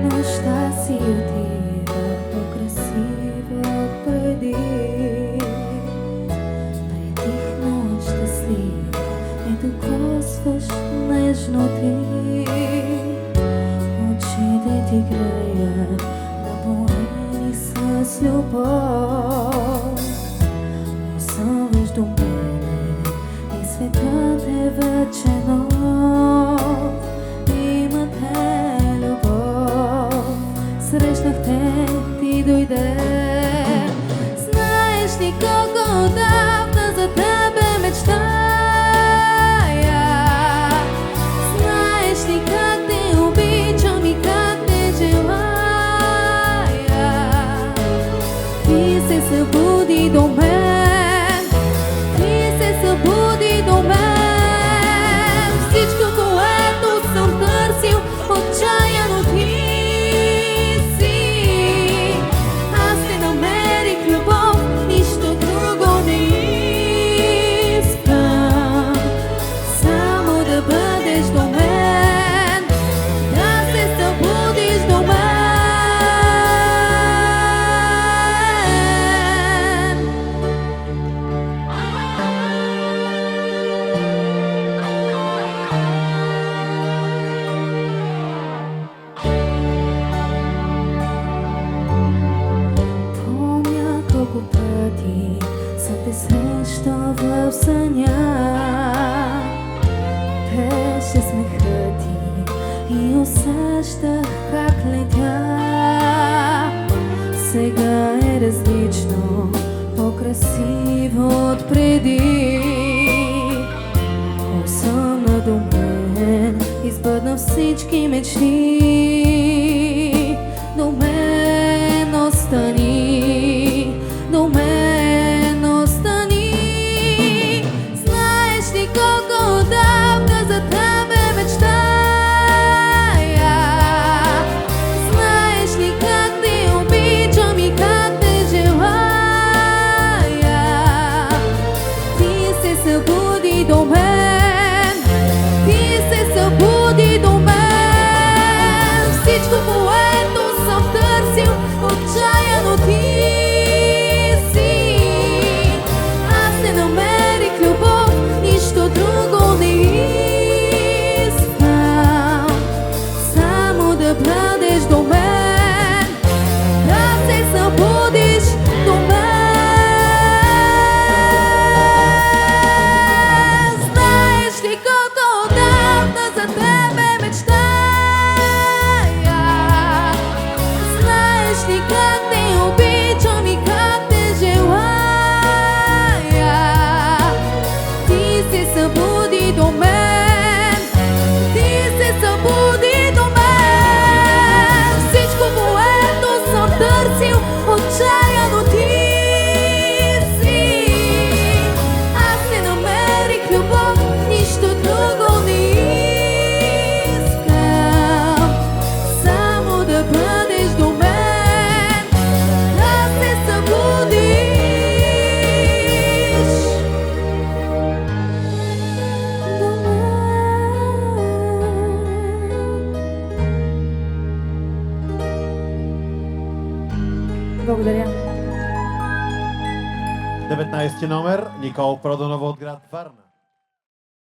Нощта си отива по-красива преди тихно щастлива ме докосваш нежно ти. Очите ти греят, напоени с любов. Осъваш до мене и светът е вече нов. Имате любов, срещнах те, ти дойде. Знаеш ли колко отдавна за тебе мечтая? Знаеш ли как те обичам и как те желая? Ти се събуди до мен, ти се събуди до мен. Всичко, което съм търсил, отчаяно ти си. Аз те намерих любов, нищо друго не искам. Само да бъдеш до мен, да се събудиш до мен. Помня колко пъти съм те срещал в съня. Беше смехът ти и усещах как летя. Сега е различно, по-красиво от преди. Осъмна до мен, избъдна всички мечти. До мен остани, до мен остани. Знаеш ли колко отдавна за тебе мечтая? Знаеш ли как те обичам и как те желая? Ти се събуди до мен, ти се събуди до мен. Всичко, което съм търсил, отчаяно ти си. Аз не намерих любов, нищо друго не искам. Само да бъдеш до мен, да се събудиш до мен. Знаеш ли колко отдавна за тебе мечтая? Знаеш ли как те обичам и как те желая? Ти се събуди до мен, ти се събуди до мен. Всичко, което съм търсил, отчаяно ти си. Аз не намерих любов, нищо друго не искам. Само да бъдеш до мен, да се събудиш до мен. Благодаря. 19 номер, Никол Продонова от град Варна.